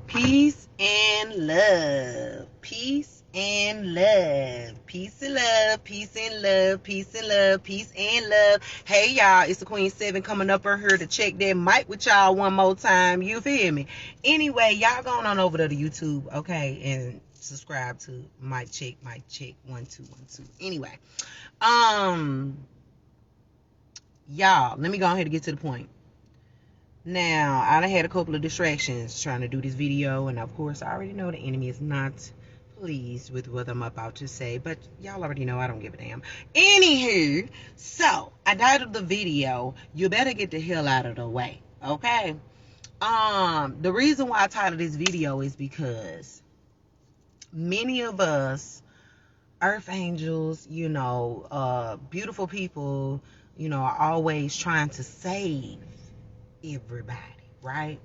Peace and love. Peace and love. Peace and love. Peace and love. Peace and love. Peace and love. Hey y'all, it's the Queen 7 coming up in here to check that mic with y'all one more time. You feel me? Anyway, y'all going on over to the YouTube, okay, and subscribe to mic check 1212. Anyway, y'all, let me go ahead and get to the point. Now, I done had a couple of distractions trying to do this video, and of course, I already know the enemy is not pleased with what I'm about to say, but y'all already know I don't give a damn. Anywho, so I titled the video, "You Better Get the Hell Out of the Way," okay? The reason why I titled this video is because many of us, earth angels, beautiful people, are always trying to save everybody, right?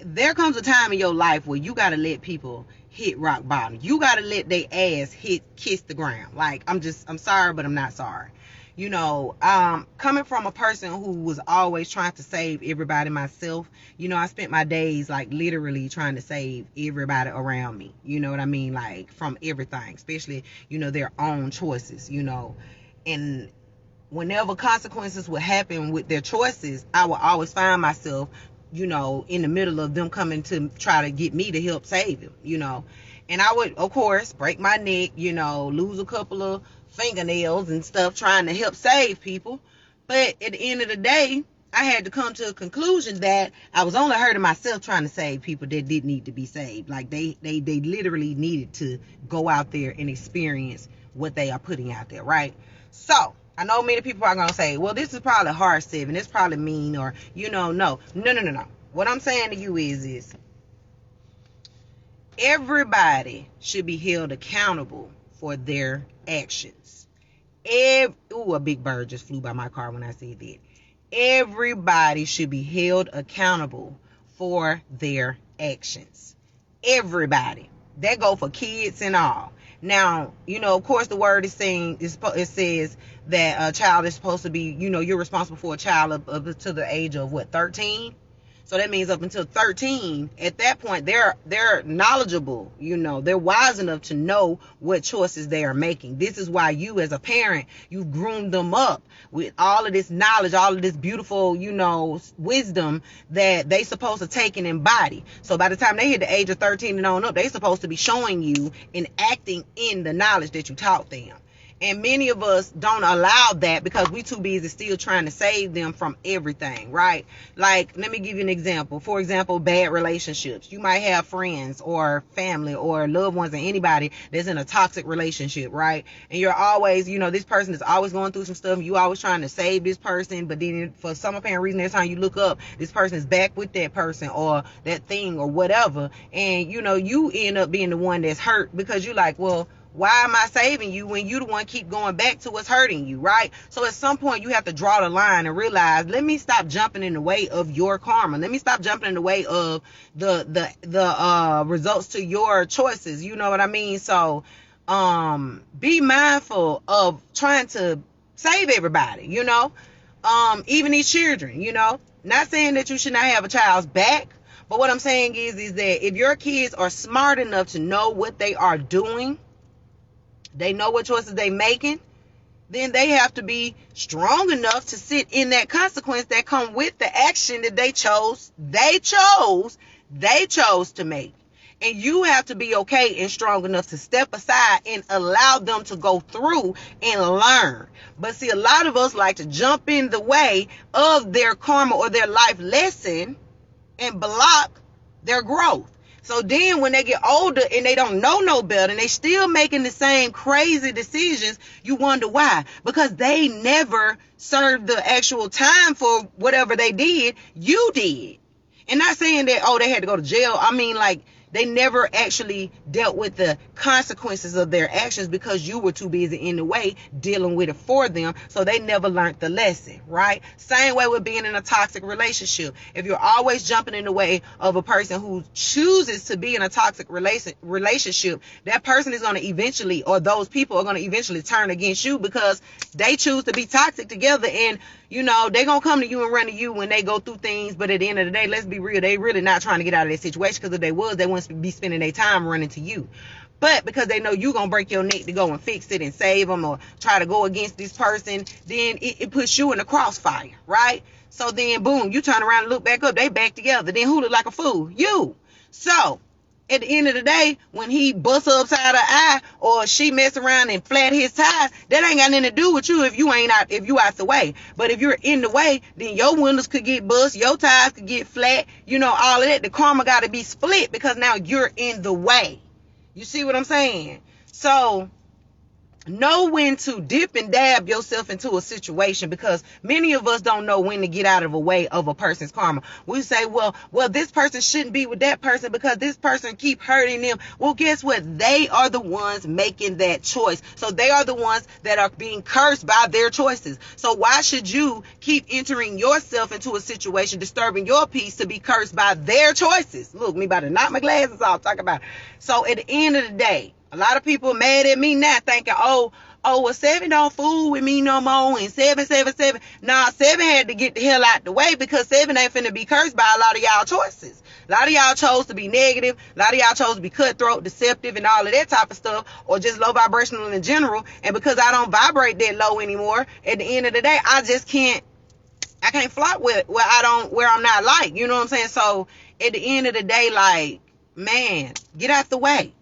There comes a time in your life where you gotta let people hit rock bottom. You gotta let their ass kiss the ground. Like, I'm sorry, but I'm not sorry. Coming from a person who was always trying to save everybody myself, I spent my days like literally trying to save everybody around me. You know what I mean? Like, from everything, especially, their own choices, and whenever consequences would happen with their choices, I would always find myself, in the middle of them coming to try to get me to help save him, and I would, of course, break my neck, lose a couple of fingernails and stuff trying to help save people. But at the end of the day, I had to come to a conclusion that I was only hurting myself trying to save people that didn't need to be saved. Like, they literally needed to go out there and experience what they are putting out there, right? So I know many people are going to say, well, this is probably hard, 7. It's probably mean, or, no. What I'm saying to you is everybody should be held accountable for their actions. A big bird just flew by my car when I said that. Everybody should be held accountable for their actions. Everybody. That go for kids and all. Now, of course, the word is saying, it says that a child is supposed to be, you're responsible for a child up to the age of 13? So that means up until 13, at that point, they're knowledgeable, they're wise enough to know what choices they are making. This is why you, as a parent, you've groomed them up with all of this knowledge, all of this beautiful, wisdom that they supposed to take and embody. So by the time they hit the age of 13 and on up, they supposed to be showing you and acting in the knowledge that you taught them. And many of us don't allow that because we too busy still trying to save them from everything, right? Like, let me give you an example. For example, bad relationships. You might have friends or family or loved ones and anybody that's in a toxic relationship, right? And you're always, this person is always going through some stuff. You always trying to save this person, but then for some apparent reason, every time you look up, this person is back with that person or that thing or whatever. And, you end up being the one that's hurt because you're like, well, why am I saving you when you the one keep going back to what's hurting you, right? So at some point you have to draw the line and realize, let me stop jumping in the way of your karma. Let me stop jumping in the way of the results to your choices. You know what I mean? So be mindful of trying to save everybody, even these children, not saying that you should not have a child's back. But what I'm saying is that if your kids are smart enough to know what they are doing, they know what choices they making, then they have to be strong enough to sit in that consequence that come with the action that they chose to make. And you have to be okay and strong enough to step aside and allow them to go through and learn. But see, a lot of us like to jump in the way of their karma or their life lesson and block their growth. So then when they get older and they don't know no better and they still making the same crazy decisions, you wonder why. Because they never served the actual time for whatever they did, you did. And not saying that, they had to go to jail. I mean, like, they never actually dealt with the consequences of their actions because you were too busy in the way dealing with it for them. So they never learned the lesson, right? Same way with being in a toxic relationship. If you're always jumping in the way of a person who chooses to be in a toxic relationship, that person is going to eventually, or those people are going to eventually turn against you because they choose to be toxic together. And You know, they gonna come to you and run to you when they go through things, but at the end of the day, let's be real, they really not trying to get out of that situation, because if they was, they wouldn't be spending their time running to you. But because they know you gonna break your neck to go and fix it and save them, or try to go against this person, then it puts you in the crossfire, right? So then boom, you turn around and look back up, they back together. Then who look like a fool? You. So at the end of the day, when he busts her upside her eye, or she mess around and flat his tires, that ain't got nothing to do with you if you out the way. But if you're in the way, then your windows could get bust, your tires could get flat, you know, all of that. The karma got to be split, because now you're in the way. You see what I'm saying? So know when to dip and dab yourself into a situation, because many of us don't know when to get out of a way of a person's karma. We say, well, this person shouldn't be with that person because this person keep hurting them. Well, guess what? They are the ones making that choice. So they are the ones that are being cursed by their choices. So why should you keep entering yourself into a situation, disturbing your peace, to be cursed by their choices? Look, me about to knock my glasses off, talk about it. So at the end of the day, a lot of people mad at me now, thinking, well, 7 don't fool with me no more, and 7. Nah, 7 had to get the hell out the way, because 7 ain't finna be cursed by a lot of y'all choices. A lot of y'all chose to be negative. A lot of y'all chose to be cutthroat, deceptive, and all of that type of stuff, or just low vibrational in general. And because I don't vibrate that low anymore, at the end of the day, I can't flop with where I'm not like, you know what I'm saying? So at the end of the day, like, man, get out the way.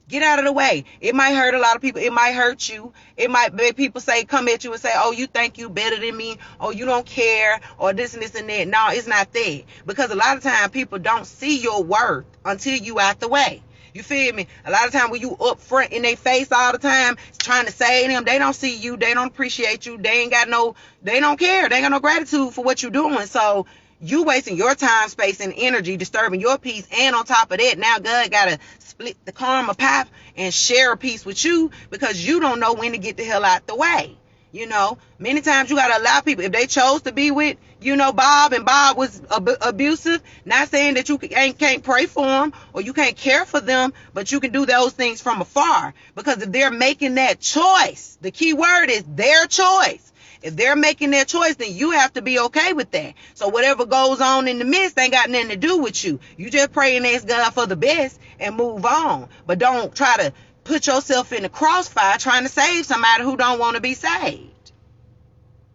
Get out of the way. It might hurt a lot of people. It might hurt you. It might make people come at you and say, oh, you think you better than me, or you don't care, or this and this and that. No, it's not that. Because a lot of times people don't see your worth until you out the way. You feel me? A lot of times when you up front in their face all the time, trying to save them, they don't see you. They don't appreciate you. They don't care. They ain't got no gratitude for what you're doing. So you wasting your time, space, and energy, disturbing your peace. And on top of that, now God got to split the karma pie and share a piece with you, because you don't know when to get the hell out the way. You know, many times you got to allow people, if they chose to be with, you know, Bob, and Bob was abusive, not saying that you can't pray for them or you can't care for them, but you can do those things from afar. Because if they're making that choice, the key word is their choice. If they're making their choice, then you have to be okay with that. So whatever goes on in the midst ain't got nothing to do with you. You just pray and ask God for the best and move on. But don't try to put yourself in the crossfire trying to save somebody who don't want to be saved.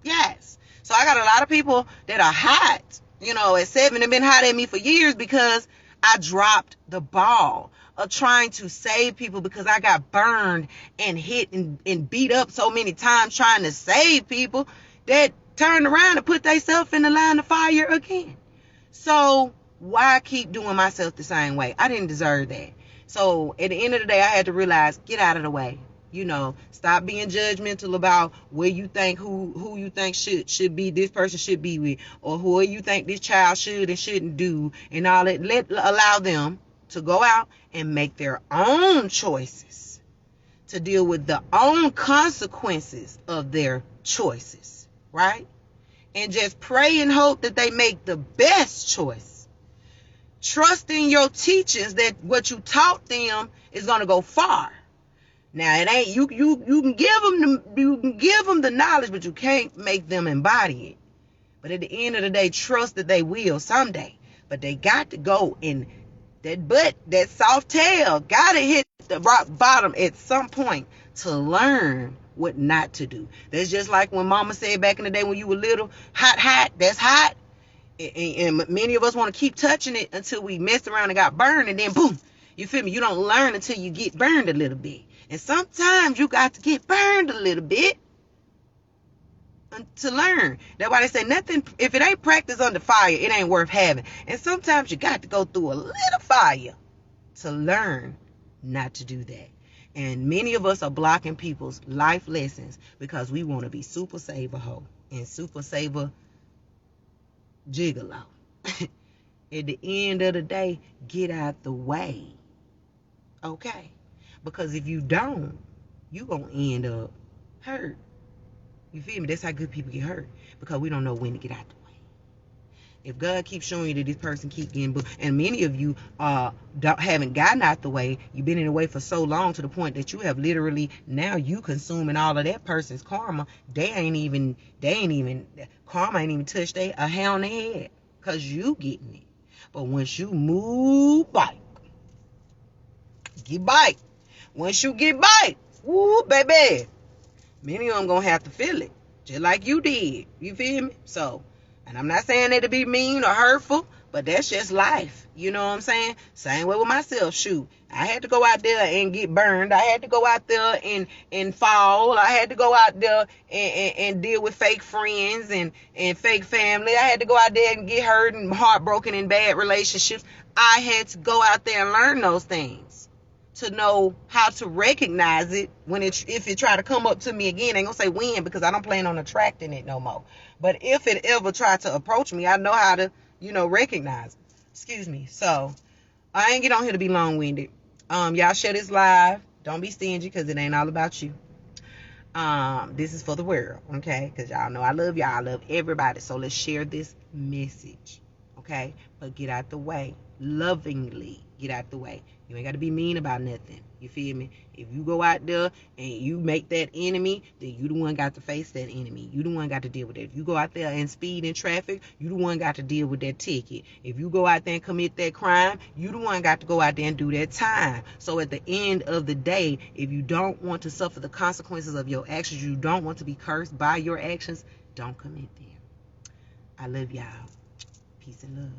Yes. So I got a lot of people that are hot, you know, at 7. They've been hot at me for years because I dropped the ball of trying to save people, because I got burned and hit and beat up so many times trying to save people that turned around and put themselves in the line of fire again. So why keep doing myself the same way? I didn't deserve that. So at the end of the day, I had to realize, get out of the way. You know, stop being judgmental about where you think who you think should be, this person should be with, or who you think this child should and shouldn't do, and all that. Allow them to go out and make their own choices, to deal with the own consequences of their choices, right? And just pray and hope that they make the best choice. Trust in your teachings that what you taught them is going to go far. Now, it ain't you can give them the knowledge, but you can't make them embody it. But at the end of the day, trust that they will someday. But they got to go in that soft tail got to hit the rock bottom at some point to learn what not to do. That's just like when mama said back in the day when you were little, hot, that's hot. And many of us want to keep touching it until we messed around and got burned, and then boom, you feel me? You don't learn until you get burned a little bit. And sometimes you got to get burned a little bit to learn. That's why they say nothing, if it ain't practice under fire, it ain't worth having. And sometimes you got to go through a little fire to learn not to do that. And many of us are blocking people's life lessons because we want to be super saver hoe and super saver gigolo. At the end of the day, get out the way. Okay? Because if you don't, you going to end up hurt. You feel me? That's how good people get hurt. Because we don't know when to get out the way. If God keeps showing you that this person keep getting booked, and many of you haven't gotten out the way, you've been in the way for so long to the point that you have literally now you consuming all of that person's karma. Karma ain't even touched a hair on their head, cause you getting it. But once you move back, get back. Once you get back, woo, baby, many of them gonna have to feel it, just like you did. You feel me? So, and I'm not saying that to be mean or hurtful, but that's just life. You know what I'm saying? Same way with myself. Shoot, I had to go out there and get burned. I had to go out there and fall. I had to go out there and deal with fake friends and fake family. I had to go out there and get hurt and heartbroken in bad relationships. I had to go out there and learn those things to know how to recognize it if it try to come up to me again. I ain't gonna say when, because I don't plan on attracting it no more. But if it ever try to approach me, I know how to, recognize it. Excuse me. So I ain't get on here to be long-winded. Y'all share this live. Don't be stingy, because it ain't all about you. This is for the world, okay? Because y'all know I love y'all. I love everybody. So let's share this message, okay? But get out the way. Lovingly get out the way. You ain't got to be mean about nothing. You feel me? If you go out there and you make that enemy, then you the one got to face that enemy. You the one got to deal with it. If you go out there and speed in traffic, you the one got to deal with that ticket. If you go out there and commit that crime, you the one got to go out there and do that time. So at the end of the day, if you don't want to suffer the consequences of your actions, you don't want to be cursed by your actions, don't commit them. I love y'all. Peace and love.